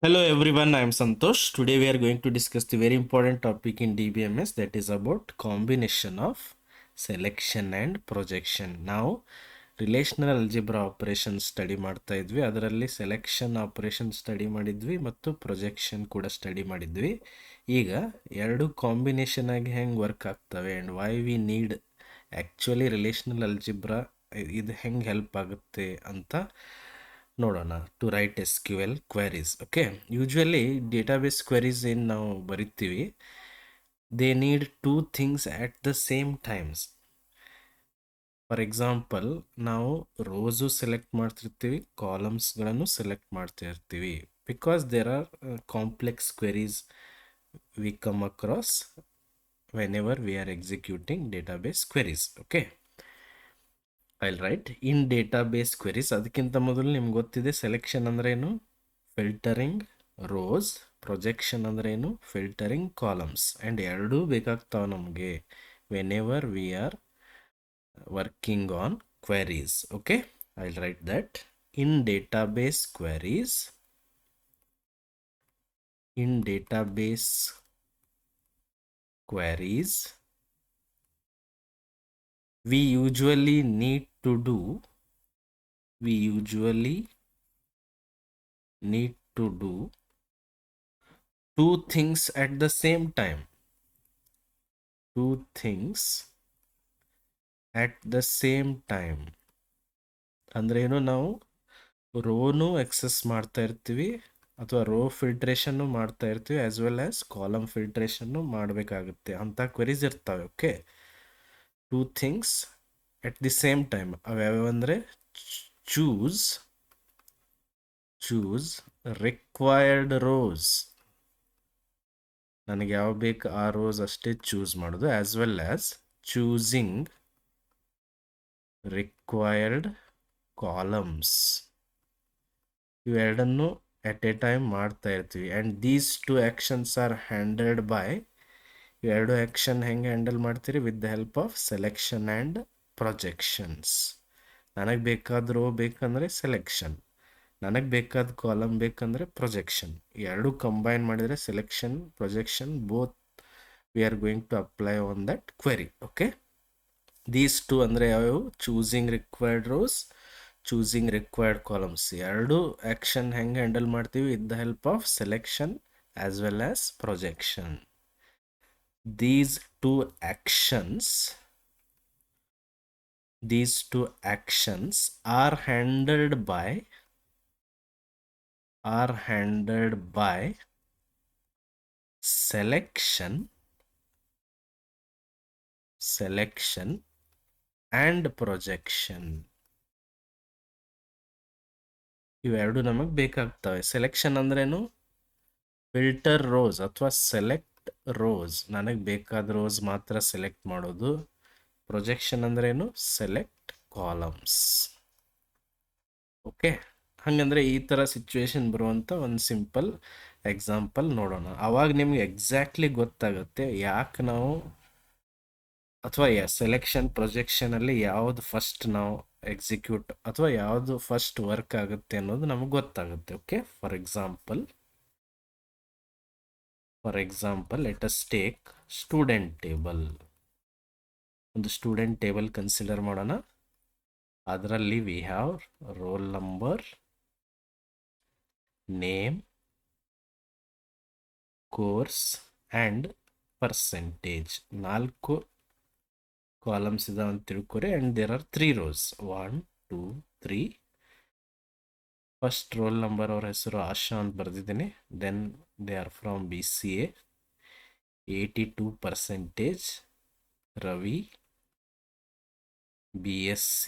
Hello everyone, I am Santosh. Today we are going to discuss the very important topic in DBMS, that is about combination of selection and projection. ನಾವು relational algebra operation study ಮಾಡ್ತಾ ಇದ್ವಿ. ಅದರಲ್ಲಿ selection operation study ಮಾಡಿದ್ವಿ ಮತ್ತು projection ಕೂಡ study ಮಾಡಿದ್ವಿ. ಈಗ ಎರಡು ಕಾಂಬಿನೇಷನ್ ಆಗಿ ಹೆಂಗೆ ವರ್ಕ್ ಆಗ್ತವೆ and why we need actually relational algebra ಇದು ಹೆಂಗೆ ಹೆಲ್ಪ್ ಆಗುತ್ತೆ ಅಂತ ನೋಡೋಣ. To write S Q L queries. Okay, usually database queries ಏನು ನಾವು ಬರಿತೀವಿ, they need two things at the same times. For example, ನಾವು ರೋಸು ಸೆಲೆಕ್ಟ್ ಮಾಡ್ತಿರ್ತೀವಿ, ಕಾಲಮ್ಸ್ಗಳನ್ನು ಸೆಲೆಕ್ಟ್ ಮಾಡ್ತಾ ಇರ್ತೀವಿ. Because there are complex queries we come across whenever we are executing database queries. Okay, I'll write in database queries. ಅದಕ್ಕಿಂತ ಮೊದಲು ನಿಮ್ಗೆ ಗೊತ್ತಿದೆ selection ಅಂದ್ರೆ ಏನು, ಫಿಲ್ಟರಿಂಗ್ ರೋಸ್, ಪ್ರೊಜೆಕ್ಷನ್ ಅಂದ್ರೆ ಏನು, ಫಿಲ್ಟರಿಂಗ್ ಕಾಲಮ್ಸ್. ಆ್ಯಂಡ್ ಎರಡೂ ಬೇಕಾಗ್ತಾವೆ ನಮಗೆ whenever we are working on queries. Okay, I'll write that in database queries. In database queries, we usually need to do two things at the same time. Two things at the same time ಅಂದ್ರೆ ಏನು, ನಾವು Ronu excess ಮಾಡ್ತಾ ಇರ್ತೀವಿ ಅಥವಾ rho ಫಿಲ್ಟ್ರೇಷನ್ನು ಮಾಡ್ತಾ ಇರ್ತೀವಿ, as well as column ಫಿಲ್ಟ್ರೇಷನ್ನು ಮಾಡಬೇಕಾಗುತ್ತೆ ಅಂತ ಕ್ವೆರೀಸ್ ಇರ್ತವೆ. Okay, two things at the same time ಅವ್ಯಾವಂದರೆ ಚೂಸ್ ರಿಕ್ವೈರ್ಡ್ ರೋಸ್, ನನಗೆ ಯಾವ ಬೇಕು ಆ ರೋಸ್ ಅಷ್ಟೇ ಚೂಸ್ ಮಾಡೋದು, as well as choosing required columns. ಇವೆರಡನ್ನು ಎಟ್ ಎ ಟೈಮ್ ಮಾಡ್ತಾ ಇರ್ತೀವಿ. And these two actions are handled by, ಇವೆರಡು ಆ್ಯಕ್ಷನ್ ಹೆಂಗೆ ಹ್ಯಾಂಡಲ್ ಮಾಡ್ತೀರಿ, with the help of selection and projections. ನನಗೆ ಬೇಕಾದ ರೋ ಬೇಕಂದರೆ ಸೆಲೆಕ್ಷನ್, ನನಗೆ ಬೇಕಾದ ಕಾಲಮ್ ಬೇಕಂದರೆ ಪ್ರೊಜೆಕ್ಷನ್. ಎರಡು ಕಂಬೈನ್ ಮಾಡಿದರೆ selection projection both we are going to apply on that query. Okay, these two ಅಂದರೆ ಯಾವ್ಯಾವು, choosing required rows, choosing required columns. ಎರಡು ಆ್ಯಕ್ಷನ್ ಹೆಂಗೆ ಹ್ಯಾಂಡಲ್ ಮಾಡ್ತೀವಿ, with the help of selection as well as projection. These two actions are handled by selection and projection. ಇವೆರಡು ನಮಗೆ ಬೇಕಾಗ್ತವೆ. Selection ಅಂದ್ರೇನು, filter rose ಅಥವಾ ಸೆಲೆಕ್ಟ್ ರೋಸ್, ನನಗೆ ಬೇಕಾದ ರೋಸ್ ಮಾತ್ರ ಸೆಲೆಕ್ಟ್ ಮಾಡೋದು. ಪ್ರೊಜೆಕ್ಷನ್ ಅಂದ್ರೇನು, ಸೆಲೆಕ್ಟ್ ಕಾಲಮ್ಸ್. ಓಕೆ, ಹಾಗಂದ್ರೆ ಈ ಥರ ಸಿಚುವೇಶನ್ ಬರುವಂಥ ಒಂದು ಸಿಂಪಲ್ ಎಕ್ಸಾಂಪಲ್ ನೋಡೋಣ. ಆವಾಗ ನಿಮ್ಗೆ ಎಕ್ಸಾಕ್ಟ್ಲಿ ಗೊತ್ತಾಗುತ್ತೆ ಯಾಕೆ ನಾವು, ಅಥವಾ ಸೆಲೆಕ್ಷನ್ ಪ್ರೊಜೆಕ್ಷನಲ್ಲಿ ಯಾವುದು ಫಸ್ಟ್ ನಾವು ಎಕ್ಸಿಕ್ಯೂಟ್ ಅಥವಾ ಯಾವುದು ಫಸ್ಟ್ ವರ್ಕ್ ಆಗುತ್ತೆ ಅನ್ನೋದು ನಮಗೆ ಗೊತ್ತಾಗುತ್ತೆ. Okay, for example let us take student table. ಒಂದು ಸ್ಟೂಡೆಂಟ್ ಟೇಬಲ್ ಕನ್ಸಿಡರ್ ಮಾಡೋಣ. ಅದರಲ್ಲಿ we have roll number, name, course and percentage. 4 columns ಇದಾವೆ ಅಂತ ತಿಳ್ಕೊರಿ. And there are 3 rows, 1 2 3. First roll number ಅವ್ರ ಹೆಸರು ಆಶಾ ಅಂತ ಬರೆದಿದ್ದೀನಿ. Then they are from BCA, 82%. Ravi, BSc,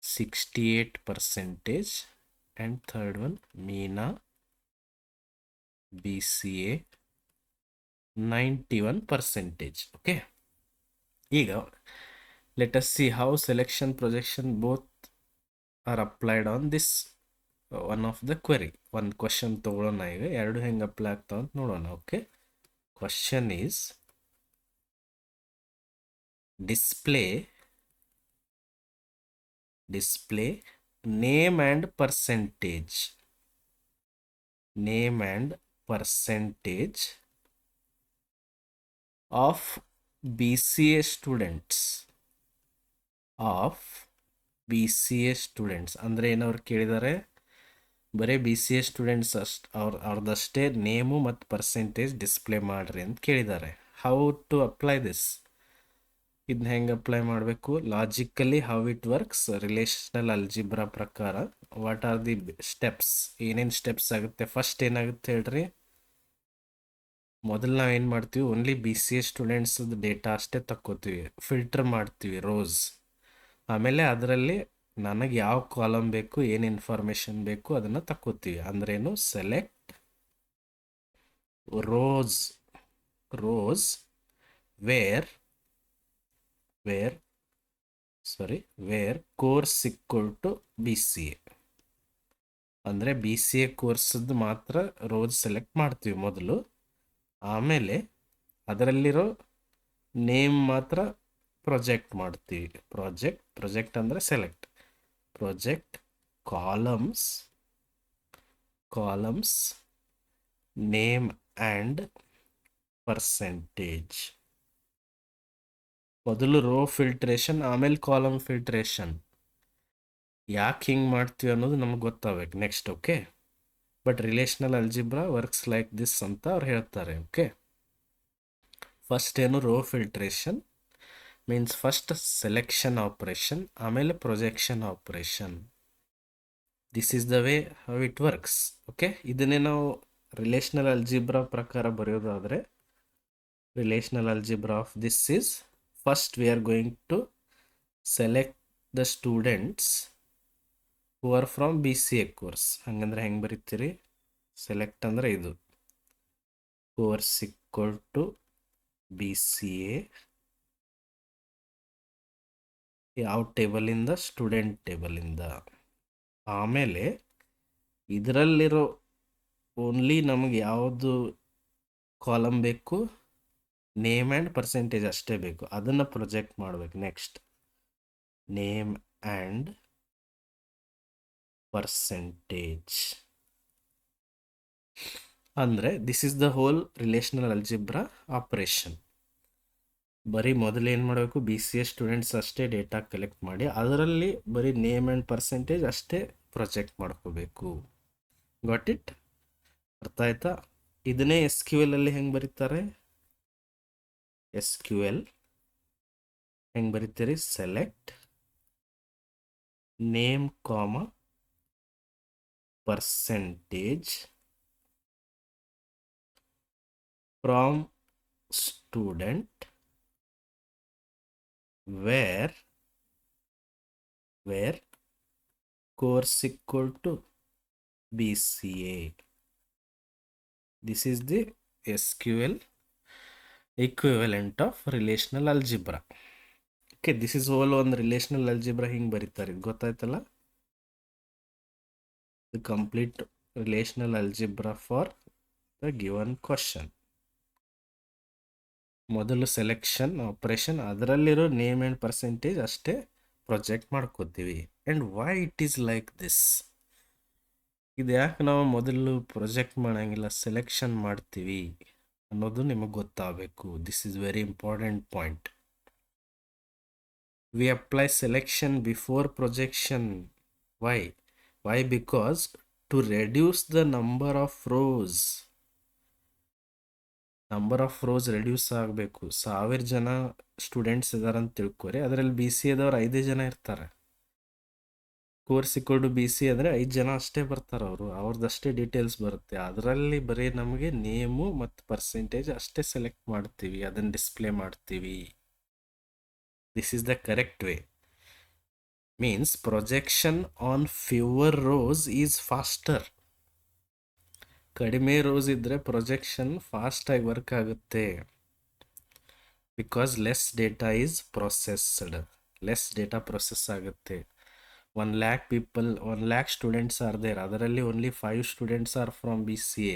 68%. And third one Meena, BCA, 91%. Okay, ಈಗ let us see how selection projection both are applied on this one of the query. ಒಂದು question ತೊಗೊಳ್ಳೋಣ. ಈಗ ಎರಡು ಹೆಂಗೆ ಅಪ್ಲೈ ಆಗ್ತಾವ ಅಂತ ನೋಡೋಣ. Okay, question is display name and percentage name and percentage of B C A students ಅಂದರೆ ಏನವ್ರು ಕೇಳಿದ್ದಾರೆ, ಬರೀ ಬಿ ಸಿ ಎ ಸ್ಟೂಡೆಂಟ್ಸ್ ಅವ್ರದ್ದಷ್ಟೇ ನೇಮು ಮತ್ತು ಪರ್ಸೆಂಟೇಜ್ ಡಿಸ್ಪ್ಲೇ ಮಾಡ್ರಿ ಅಂತ ಕೇಳಿದ್ದಾರೆ. How to apply this? ಇದನ್ನ ಹೆಂಗೆ ಅಪ್ಲೈ ಮಾಡಬೇಕು? Logically how it works, relational algebra ಪ್ರಕಾರ ವಾಟ್ ಆರ್ ದಿ ಸ್ಟೆಪ್ಸ್, ಏನೇನು ಸ್ಟೆಪ್ಸ್ ಆಗುತ್ತೆ? ಫಸ್ಟ್ ಏನಾಗುತ್ತೆ ಹೇಳ್ರಿ, ಮೊದಲು ನಾವು ಏನು ಮಾಡ್ತೀವಿ, ಓನ್ಲಿ ಬಿ ಸಿ ಎ ಸ್ಟೂಡೆಂಟ್ಸ್ದು ಡೇಟಾ ಅಷ್ಟೇ ತಕ್ಕೋತೀವಿ, ಫಿಲ್ಟರ್ ಮಾಡ್ತೀವಿ ರೋಸ್. ಆಮೇಲೆ ಅದರಲ್ಲಿ ನನಗೆ ಯಾವ ಕಾಲಮ್ ಬೇಕು, ಏನು ಇನ್ಫಾರ್ಮೇಷನ್ ಬೇಕು ಅದನ್ನು ತಕ್ಕೋತೀವಿ. ಅಂದ್ರೇನು? Select rows where course equal to B C A. ಅಂದರೆ ಬಿ ಸಿ ಎ ಕೋರ್ಸದ್ದು ಮಾತ್ರ ರೋಸ್ ಸೆಲೆಕ್ಟ್ ಮಾಡ್ತೀವಿ ಮೊದಲು. ಆಮೇಲೆ ಅದರಲ್ಲಿರೋ ನೇಮ್ ಮಾತ್ರ ಪ್ರೊಜೆಕ್ಟ್ ಮಾಡ್ತೀವಿ. ಪ್ರೊಜೆಕ್ಟ್ ಅಂದರೆ select. Project columns name and percentage. ಮೊದಲು ರೋ ಫಿಲ್ಟ್ರೇಷನ್, ಆಮೇಲೆ ಕಾಲಮ್ ಫಿಲ್ಟ್ರೇಷನ್. ಯಾಕೆ ಹಿಂಗೆ ಮಾಡ್ತೀವಿ ಅನ್ನೋದು ನಮ್ಗೆ ಗೊತ್ತಾಗಬೇಕು next. Okay, but relational algebra works like this ಅಂತ ಅವ್ರು ಹೇಳ್ತಾರೆ. ಓಕೆ, ಫಸ್ಟ್ ಏನು, row filtration means first selection operation, ಆಮೇಲೆ projection operation. This is the way how it works. Okay, ಇದನ್ನೇ ನಾವು ರಿಲೇಷನಲ್ ಅಲ್ಜಿಬ್ರಾ ಪ್ರಕಾರ ಬರೆಯೋದಾದರೆ, relational algebra of this is, first we are going to select the students who are from B C A course. ಹಂಗಂದ್ರೆ ಹೆಂಗೆ ಬರೀತೀರಿ? Select ಅಂದರೆ ಇದು, course equal to B C A, ಯಾವ ಟೇಬಲಿಂದ? ಸ್ಟೂಡೆಂಟ್ ಟೇಬಲಿಂದ. ಆಮೇಲೆ ಇದರಲ್ಲಿರೋ ಓನ್ಲಿ ನಮಗೆ ಯಾವುದು ಕಾಲಮ್ ಬೇಕು? ನೇಮ್ ಆ್ಯಂಡ್ ಪರ್ಸೆಂಟೇಜ್ ಅಷ್ಟೇ ಬೇಕು, ಅದನ್ನು ಪ್ರೊಜೆಕ್ಟ್ ಮಾಡಬೇಕು. Next name and percentage. ಅಂದರೆ this is the whole relational algebra operation. ಬರೀ ಮೊದಲು ಏನು ಮಾಡಬೇಕು, ಬಿ ಸಿ ಎ ಸ್ಟೂಡೆಂಟ್ಸ್ ಅಷ್ಟೇ ಡೇಟಾ ಕಲೆಕ್ಟ್ ಮಾಡಿ ಅದರಲ್ಲಿ ಬರೀ ನೇಮ್ ಆ್ಯಂಡ್ ಪರ್ಸೆಂಟೇಜ್ ಅಷ್ಟೇ ಪ್ರೊಜೆಕ್ಟ್ ಮಾಡ್ಕೋಬೇಕು. Got it? ಅರ್ಥ ಆಯ್ತಾ? ಇದನ್ನೇ ಎಸ್ ಕ್ಯೂ ಎಲ್ ಅಲ್ಲಿ ಹೆಂಗೆ ಬರೀತಾರೆ? ಎಸ್ ಕ್ಯೂ ಎಲ್ ಹೆಂಗೆ ಬರೀತೀರಿ? ಸೆಲೆಕ್ಟ್ ನೇಮ್ ಕಾಮ percentage from student where course equal to BCA. This is the SQL equivalent of relational algebra. Okay, this is all on relational algebra. ಹಿಂಗೆ ಬರೀತಾರೆ, ಗೊತ್ತಾಯ್ತಲ್ಲ? The complete relational algebra for the given question. ಮೊದಲು selection operation, ಅದರಲ್ಲಿರೋ name and percentage ಅಷ್ಟೇ project ಮಾಡ್ಕೋತೀವಿ. And why it is like this? ಇದು ಯಾಕೆ ನಾವು ಮೊದಲು ಪ್ರೊಜೆಕ್ಟ್ ಮಾಡೋಂಗಿಲ್ಲ, ಸೆಲೆಕ್ಷನ್ ಮಾಡ್ತೀವಿ ಅನ್ನೋದು ನಿಮಗೆ ಗೊತ್ತಾಗಬೇಕು. This is very important point. We apply selection before projection. Why? Because to reduce the number of rows reduce ಆಗಬೇಕು. 1000 ಜನ ಸ್ಟೂಡೆಂಟ್ಸ್ ಇದ್ದಾರೆ ಅಂತ ತಿಳ್ಕೊರಿ, ಅದರಲ್ಲಿ ಬಿ ಸಿ ಎದವ್ರು 5 ಜನ ಇರ್ತಾರೆ. ಕೋರ್ಸ್ ಇಕ್ವಲ್ ಬಿ ಸಿ ಅಂದರೆ 5 ಜನ ಅಷ್ಟೇ ಬರ್ತಾರೆ, ಅವ್ರದ್ದಷ್ಟೇ ಡೀಟೇಲ್ಸ್ ಬರುತ್ತೆ. ಅದರಲ್ಲಿ ಬರೀ ನಮಗೆ ನೇಮು ಮತ್ತು ಪರ್ಸೆಂಟೇಜ್ ಅಷ್ಟೇ ಸೆಲೆಕ್ಟ್ ಮಾಡ್ತೀವಿ, ಅದನ್ನು ಡಿಸ್ಪ್ಲೇ ಮಾಡ್ತೀವಿ. This is the correct way. Means projection on fewer rose is faster. ಕಡಿಮೆ ರೋಸ್ ಇದ್ದರೆ ಪ್ರೊಜೆಕ್ಷನ್ ಫಾಸ್ಟಾಗಿ ವರ್ಕ್ ಆಗುತ್ತೆ. Because less data is processed, less data process ಆಗುತ್ತೆ. 1 lakh ಸ್ಟೂಡೆಂಟ್ಸ್ ಆರ್ ದೇರ್, ಅದರಲ್ಲಿ only 5 students R from B C A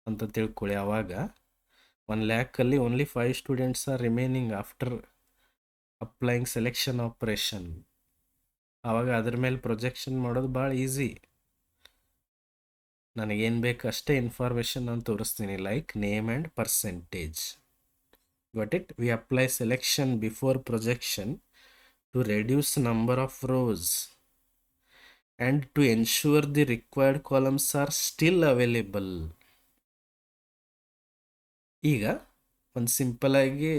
ಅಂತ ತಿಳ್ಕೊಳ್ಳಿ. ಆವಾಗ 1 lakh only 5 students R remaining after applying selection operation. ಆವಾಗ ಅದ್ರ ಮೇಲೆ ಪ್ರೊಜೆಕ್ಷನ್ ಮಾಡೋದು ಭಾಳ ಈಸಿ. ನನಗೇನು ಬೇಕು ಅಷ್ಟೇ ಇನ್ಫಾರ್ಮೇಷನ್ ನಾನು ತೋರಿಸ್ತೀನಿ, like name and percentage. got it? We apply selection before projection to reduce number of rows and to ensure the required columns are still available. ಈಗ ಒಂದು ಸಿಂಪಲ್ ಆಗಿ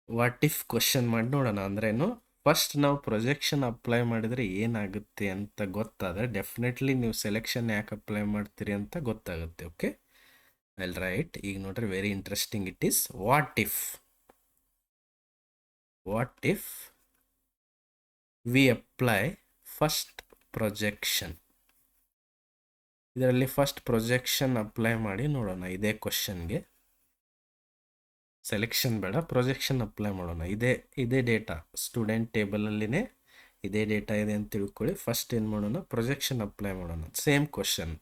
ವಾಟ್ ಇಫ್ ಕ್ವಶನ್ ಮಾಡಿ ನೋಡೋಣ. ಅಂದ್ರೇನು, ಫಸ್ಟ್ ನಾವು projection apply ಮಾಡಿದರೆ ಏನಾಗುತ್ತೆ ಅಂತ ಗೊತ್ತಾದರೆ ಡೆಫಿನೆಟ್ಲಿ ನೀವು ಸೆಲೆಕ್ಷನ್ ಯಾಕೆ ಅಪ್ಲೈ ಮಾಡ್ತೀರಿ ಅಂತ ಗೊತ್ತಾಗುತ್ತೆ. Okay, well right. ಈಗ ನೋಡ್ರಿ, very interesting it is. What if we apply first projection? ಇದರಲ್ಲಿ ಫಸ್ಟ್ ಪ್ರೊಜೆಕ್ಷನ್ ಅಪ್ಲೈ ಮಾಡಿ ನೋಡೋಣ. ಇದೇ ಕ್ವಶನ್ಗೆ ಸೆಲೆಕ್ಷನ್ ಬೇಡ, ಪ್ರೊಜೆಕ್ಷನ್ ಅಪ್ಲೈ ಮಾಡೋಣ. ಇದೇ ಡೇಟಾ ಸ್ಟೂಡೆಂಟ್ ಟೇಬಲಲ್ಲಿನೇ ಇದೇ ಡೇಟಾ ಇದೆ ಅಂತ ತಿಳ್ಕೊಳ್ಳಿ. ಫಸ್ಟ್ ಏನು ಮಾಡೋಣ, ಪ್ರೊಜೆಕ್ಷನ್ ಅಪ್ಲೈ ಮಾಡೋಣ. Same question,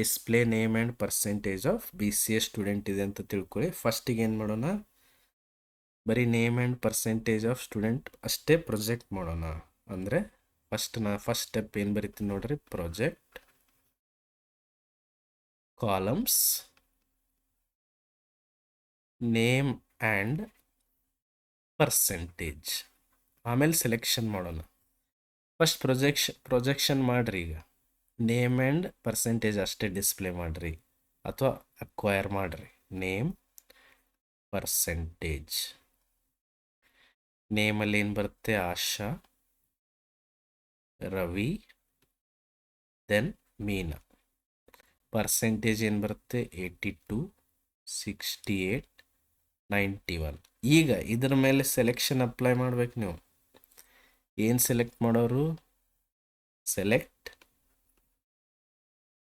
display name and percentage of BCA student ಇದೆ ಅಂತ ತಿಳ್ಕೊಳ್ಳಿ. ಫಸ್ಟಿಗೆ ಏನು ಮಾಡೋಣ, ಬರೀ name and percentage of student ಅಷ್ಟೇ ಪ್ರೊಜೆಕ್ಟ್ ಮಾಡೋಣ. ಅಂದರೆ ಫಸ್ಟ್ ಸ್ಟೆಪ್ ಏನು ಬರೀತೀನಿ ನೋಡ್ರಿ, project columns name and percentage. ಆಮೇಲೆ ಸೆಲೆಕ್ಷನ್ ಮಾಡೋಣ. ಫಸ್ಟ್ ಪ್ರೊಜೆಕ್ಷನ್ ಮಾಡಿರಿ. ಈಗ ನೇಮ್ ಆ್ಯಂಡ್ ಪರ್ಸೆಂಟೇಜ್ ಅಷ್ಟೇ ಡಿಸ್ಪ್ಲೇ ಮಾಡಿರಿ ಅಥವಾ ಅಕ್ವೈರ್ ಮಾಡಿರಿ. Name percentage. ನೇಮಲ್ಲಿ ಏನು ಬರುತ್ತೆ, ಆಶಾ, ರವಿ, ದೆನ್ ಮೀನಾ. ಪರ್ಸೆಂಟೇಜ್ ಏನು ಬರುತ್ತೆ, 82, 68, 91. ಈಗ ಇದ್ರ ಮೇಲೆ ಸೆಲೆಕ್ಷನ್ ಅಪ್ಲೈ ಮಾಡ್ಬೇಕು. ನೀವು ಏನು ಸೆಲೆಕ್ಟ್ ಮಾಡೋರು, select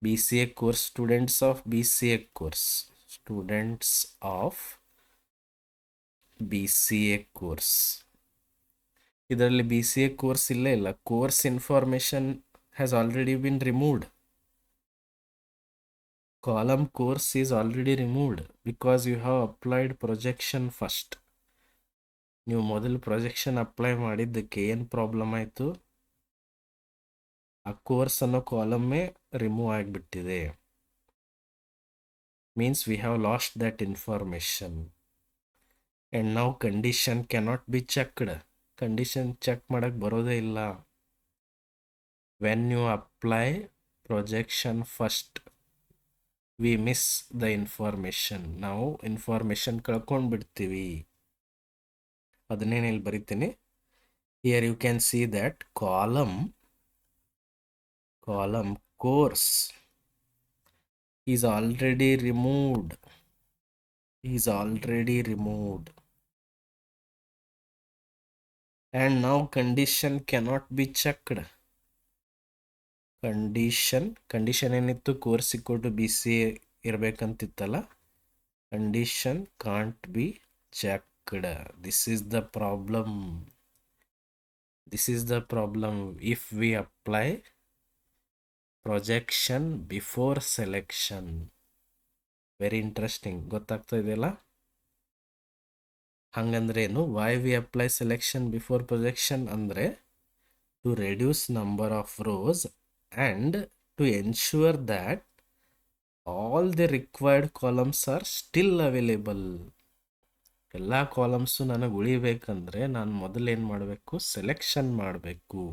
BCA course, students of BCA course, students of BCA course. ಇದರಲ್ಲಿ BCA ಕೋರ್ಸ್ ಇಲ್ಲೇ ಇಲ್ಲ. Course information has already been removed. Column course is already removed because you have applied projection first. ನೀವು ಮೊದಲು projection apply ಮಾಡಿದ್ದಕ್ಕೆ ಏನು problem ಆಯಿತು, ಆ course ಅನ್ನೋ ಕಾಲಮ್ಮೇ ರಿಮೂವ್ ಆಗಿಬಿಟ್ಟಿದೆ. Means we have lost that information and ನಾವು condition cannot be checked. Condition check ಮಾಡೋಕ್ಕೆ ಬರೋದೇ ಇಲ್ಲ. When you apply projection first we miss the information. ನಾವು ಇನ್ಫಾರ್ಮೇಷನ್ ಕಳ್ಕೊಂಡು ಬಿಡ್ತೀವಿ. ಅದನ್ನೇನು ಇಲ್ಲಿ ಬರಿತೀನಿ. Here you can see that column course is already removed. And ನಾವು condition cannot be checked. Condition ಏನಿತ್ತು, ಕೋರ್ಸ್ ಇಕ್ವಲ್ BCA ಇರಬೇಕಂತಿತ್ತಲ್ಲ. Condition can't be checked. This is the problem if we apply projection before selection. Very interesting. ಗೊತ್ತಾಗ್ತಾ ಇದೆಯಲ್ಲ? ಹಂಗಂದ್ರೆ ಏನು, why we apply selection before projection ಅಂದರೆ to reduce number of rows and to ensure that all the required columns are still available. ಎಲ್ಲ columns ನನಗೆ ಉಳಿಬೇಕಂದ್ರೆ ನಾನು ಮೊದಲು ಏನು ಮಾಡಬೇಕು, ಸೆಲೆಕ್ಷನ್ ಮಾಡಬೇಕು,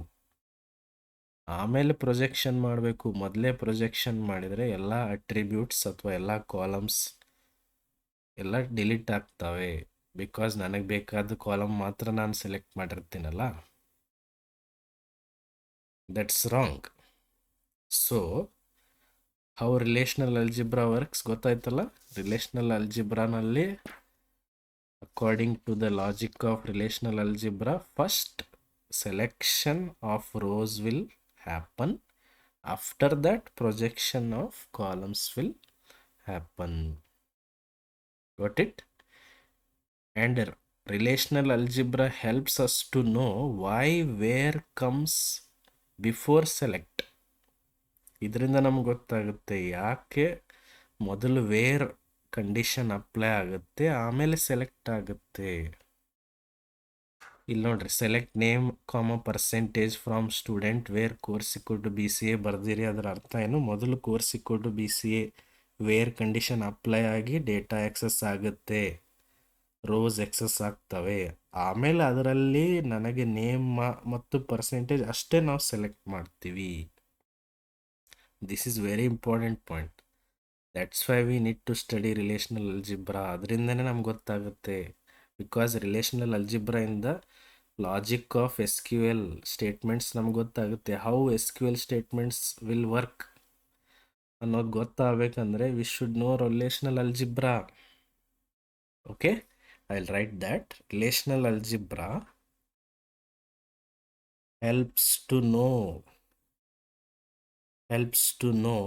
ಆಮೇಲೆ ಪ್ರೊಜೆಕ್ಷನ್ ಮಾಡಬೇಕು. ಮೊದಲೇ ಪ್ರೊಜೆಕ್ಷನ್ ಮಾಡಿದರೆ ಎಲ್ಲ ಅಟ್ರಿಬ್ಯೂಟ್ಸ್ ಅಥವಾ ಎಲ್ಲ ಕಾಲಮ್ಸ್ ಎಲ್ಲ ಡಿಲೀಟ್ ಆಗ್ತವೆ. ಬಿಕಾಸ್ ನನಗೆ ಬೇಕಾದ ಕಾಲಮ್ ಮಾತ್ರ ನಾನು ಸೆಲೆಕ್ಟ್ ಮಾಡಿರ್ತೀನಲ್ಲ. That's wrong. So how relational algebra works ಗೊತ್ತಾಯ್ತಲ್ಲ. ರಿಲೇಷನಲ್ ಅಲ್ಜಿಬ್ರಾನಲ್ಲಿ according to the logic of relational algebra, first selection of rows will happen. After that projection of columns will happen. got it? And relational algebra helps us to know why where comes before select. ಇದರಿಂದ ನಮ್ಗೆ ಗೊತ್ತಾಗುತ್ತೆ ಯಾಕೆ ಮೊದಲು where condition apply ಆಗುತ್ತೆ, ಆಮೇಲೆ select ಆಗುತ್ತೆ. ಇಲ್ಲಿ ನೋಡ್ರಿ, select name percentage from student where course to B C A ಬರ್ದಿರಿ. ಅದರ ಅರ್ಥ ಏನು? ಮೊದಲು course to B C A where condition apply ಆಗಿ ಡೇಟಾ ಎಕ್ಸಸ್ ಆಗುತ್ತೆ, ರೋಸ್ ಎಕ್ಸಸ್ ಆಗ್ತವೆ. ಆಮೇಲೆ ಅದರಲ್ಲಿ ನನಗೆ ನೇಮ್ ಮತ್ತು ಪರ್ಸೆಂಟೇಜ್ ಅಷ್ಟೇ ನಾವು ಸೆಲೆಕ್ಟ್ ಮಾಡ್ತೀವಿ. This is very important point. That's why we need to study relational algebra. ಅದರಿಂದನೇ ನಮ್ಗೆ ಗೊತ್ತಾಗುತ್ತೆ. ಬಿಕಾಸ್ ರಿಲೇಷನಲ್ ಅಲ್ಜಿಬ್ರಾಯಿಂದ logic of S Q L statements ನಮ್ಗೆ ಗೊತ್ತಾಗುತ್ತೆ. How S Q L statements will work ಅನ್ನೋದು ಗೊತ್ತಾಗಬೇಕಂದ್ರೆ we should know relational algebra. Okay, I will write that. Relational algebra helps to know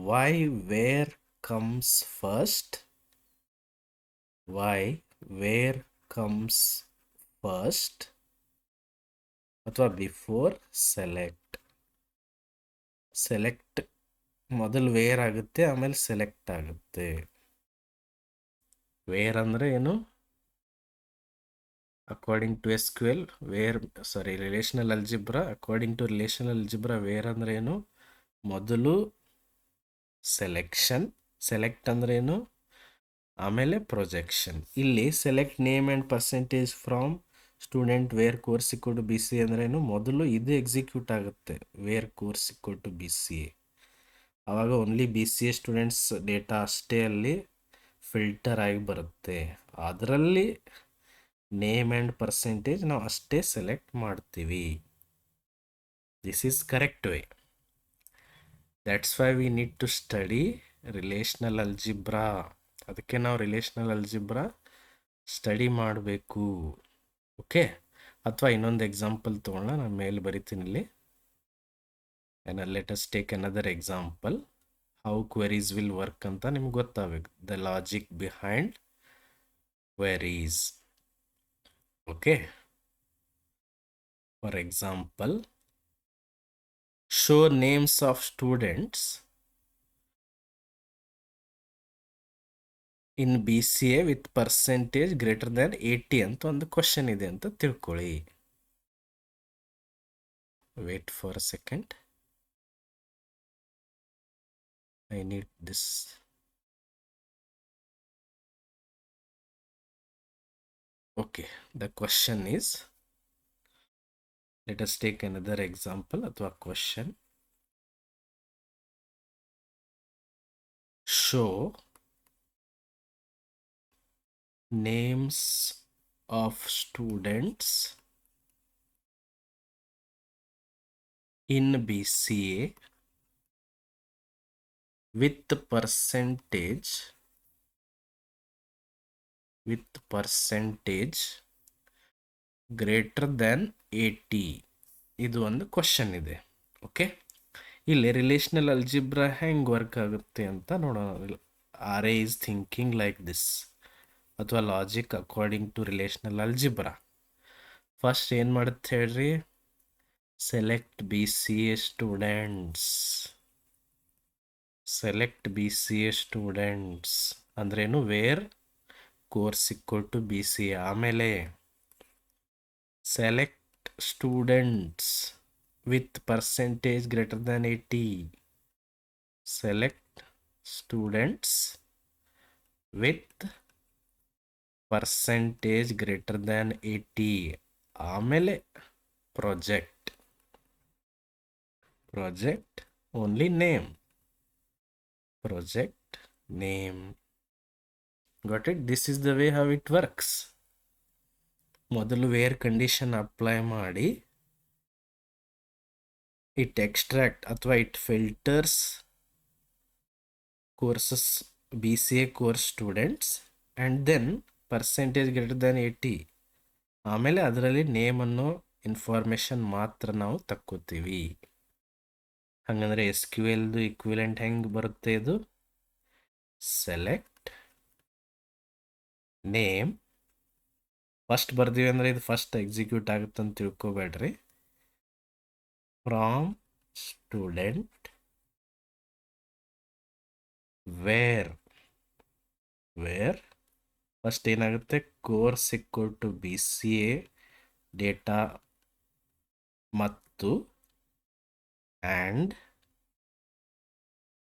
why where comes first, ಅಥವಾ before select ಮೊದಲು where ಆಗುತ್ತೆ, ಆಮೇಲೆ select ಆಗುತ್ತೆ. Where ಅಂದರೆ ಏನು? According to S Q L relational algebra. According to relational algebra where ಅಂದ್ರೆ ಏನು? ಮೊದಲು ಸೆಲೆಕ್ಟ್ ಅಂದ್ರೆ ಏನು? ಆಮೇಲೆ ಪ್ರೊಜೆಕ್ಷನ್. ಇಲ್ಲಿ select name and percentage from student where course to B C ಅಂದ್ರೆ ಏನು? ಮೊದಲು ಇದು ಎಕ್ಸಿಕ್ಯೂಟ್ ಆಗುತ್ತೆ, where course to B C A. ಆವಾಗ only B C A students data ಅಷ್ಟೇ ಅಲ್ಲಿ ಫಿಲ್ಟರ್ ಆಗಿ ಬರುತ್ತೆ. ಅದರಲ್ಲಿ ನೇಮ್ ಆ್ಯಂಡ್ ಪರ್ಸೆಂಟೇಜ್ ನಾವು ಅಷ್ಟೇ ಸೆಲೆಕ್ಟ್ ಮಾಡ್ತೀವಿ. This is correct way. That's why we need to study relational algebra. ಅದಕ್ಕೆ ನಾವು ರಿಲೇಷನಲ್ ಅಲ್ಜಿಬ್ರಾ ಸ್ಟಡಿ ಮಾಡಬೇಕು. ಓಕೆ, ಅಥವಾ ಇನ್ನೊಂದು ಎಕ್ಸಾಂಪಲ್ ತೊಗೊಳ್ಳೋಣ. ನಾನು ಮೇಲೆ ಬರಿತೀನಿ ಇಲ್ಲಿ. Let us take another example. How queries will work ಅಂತ ನಿಮ್ಗೆ ಗೊತ್ತಾಗಬೇಕು. The logic behind queries. Okay, for example, show names of students in BCA with percentage greater than 80 ಅಂತ ಒಂದು ಕ್ವಶನ್ ಇದೆ ಅಂತ ತಿಳ್ಕೊಳ್ಳಿ. Wait for a second, I need this. Okay, the question is, let us take another example ಅಥವಾ question. Show names of students in BCA with percentage greater than 80. ಇದು ಒಂದು question ಇದೆ. Okay, ಇಲ್ಲಿ ರಿಲೇಷನಲ್ ಅಲ್ಜಿಬ್ರಾ ಹೆಂಗೆ work ಆಗುತ್ತೆ ಅಂತ ನೋಡೋಣ. R A is thinking like this, ಅಥವಾ logic according to relational algebra. First ಏನು ಮಾಡುತ್ತೆ ಹೇಳ್ರಿ? Select B C A students ಅಂದ್ರೇನು? Where course to B C A. ಆಮೇಲೆ select students with percentage greater than 80. Select students with percentage greater than 80. ಆಮೇಲೆ project only name. Project name. Got it? This is the way how it works. ಮೊದಲು where condition apply ಮಾಡಿ it extract ಅಥವಾ it filters courses B C A course students and then percentage greater than 80. ಆಮೇಲೆ ಅದರಲ್ಲಿ name ಅನ್ನೋ information ಮಾತ್ರ ನಾವು ತಕ್ಕೋತೀವಿ. ಹಾಗಂದ್ರೆ S Q ಎಲ್ದು equivalent ಹೆಂಗೆ ಬರುತ್ತೆ? ಇದು ಸೆಲೆಕ್ಟ್ ನೇಮ್ ಫಸ್ಟ್ ಬರ್ತೀವಿ ಅಂದರೆ ಇದು ಫಸ್ಟ್ ಎಕ್ಸಿಕ್ಯೂಟ್ ಆಗುತ್ತೆ ಅಂತ ತಿಳ್ಕೊಬೇಡ್ರಿ. ಫ್ರಾಮ್ ಸ್ಟೂಡೆಂಟ್ ವೇರ್ ಫಸ್ಟ್ ಏನಾಗುತ್ತೆ? Course to B C A data ಮತ್ತು and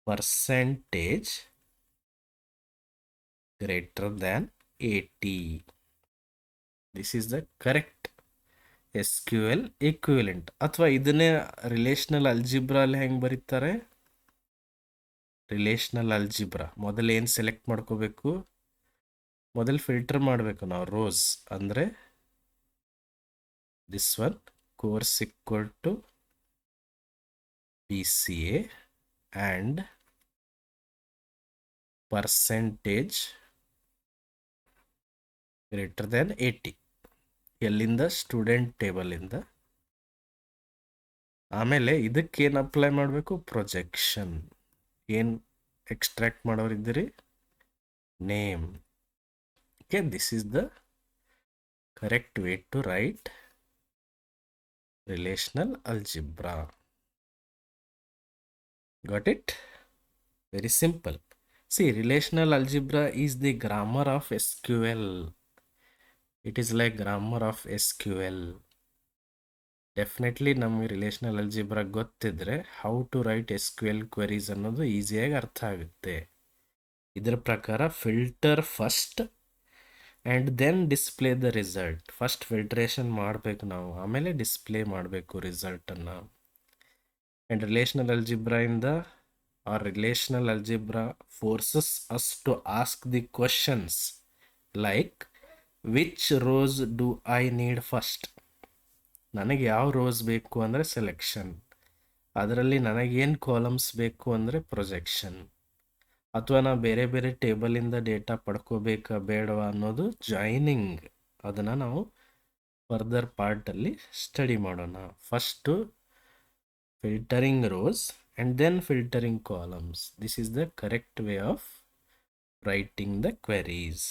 percentage greater than 80. This is the correct SQL equivalent. ಅಥವಾ ಇದನ್ನೇ ರಿಲೇಷನಲ್ ಅಲ್ಜಿಬ್ರಾ ಅಲ್ಲಿ ಹೆಂಗೆ ಬರೀತಾರೆ? ರಿಲೇಷನಲ್ ಅಲ್ಜಿಬ್ರಾ ಮೊದಲು ಏನು ಸೆಲೆಕ್ಟ್ ಮಾಡ್ಕೋಬೇಕು? ಮೊದಲು ಫಿಲ್ಟರ್ ಮಾಡಬೇಕು ನಾವು ರೋಸ್. ಅಂದರೆ this one course equal to BCA and percentage greater than 80. ಎಲ್ಲಿಂದ? ಸ್ಟೂಡೆಂಟ್ ಟೇಬಲಿಂದ. ಆಮೇಲೆ ಇದಕ್ಕೇನು ಅಪ್ಲೈ ಮಾಡಬೇಕು? ಪ್ರೊಜೆಕ್ಷನ್. ಏನು ಎಕ್ಸ್ಟ್ರಾಕ್ಟ್ ಮಾಡೋರಿದ್ದೀರಿ? Name. Okay, this is the correct way to write relational algebra. Got it? Very simple. See, relational algebra is the grammar of SQL. It is like grammar of SQL. Definitely ನಮಗೆ relational algebra ಗೊತ್ತಿದ್ರೆ how to write SQL queries ಅನ್ನೋದು ಈಸಿಯಾಗಿ ಅರ್ಥ ಆಗುತ್ತೆ. ಇದರ ಪ್ರಕಾರ filter first and then display the result. First filtration ಮಾಡಬೇಕು ನಾವು, ಆಮೇಲೆ ಡಿಸ್ಪ್ಲೇ ಮಾಡಬೇಕು ರಿಸಲ್ಟನ್ನು. ಆ್ಯಂಡ್ ರಿಲೇಷನಲ್ ಅಲ್ಜಿಬ್ರಾಯಿಂದ or relational algebra forces us to ask the questions like which rows do I need first? ನನಗೆ ಯಾವ ರೋಸ್ ಬೇಕು ಅಂದರೆ ಸೆಲೆಕ್ಷನ್, ಅದರಲ್ಲಿ ನನಗೇನು ಕಾಲಮ್ಸ್ ಬೇಕು ಅಂದರೆ ಪ್ರೊಜೆಕ್ಷನ್, ಅಥವಾ ನಾವು ಬೇರೆ ಬೇರೆ ಟೇಬಲಿಂದ ಡೇಟಾ ಪಡ್ಕೋಬೇಕಾ ಬೇಡವಾ ಅನ್ನೋದು ಜಾಯ್ನಿಂಗ್. ಅದನ್ನು ನಾವು ಫರ್ದರ್ ಪಾರ್ಟಲ್ಲಿ ಸ್ಟಡಿ ಮಾಡೋಣ. First filtering rows and then filtering columns. This is the correct way of writing the queries.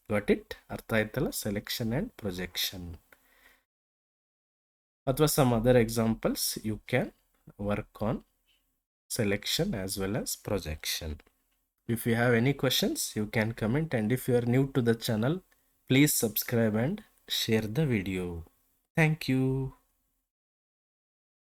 Got it? ಅರ್ಥ ಆಯ್ತಲ್ಲ? selection and projection. ಅಥವಾ some other examples you can work on selection as well as projection. If you have any questions, you can comment, and if you are new to the channel, please subscribe and share the video. Thank you.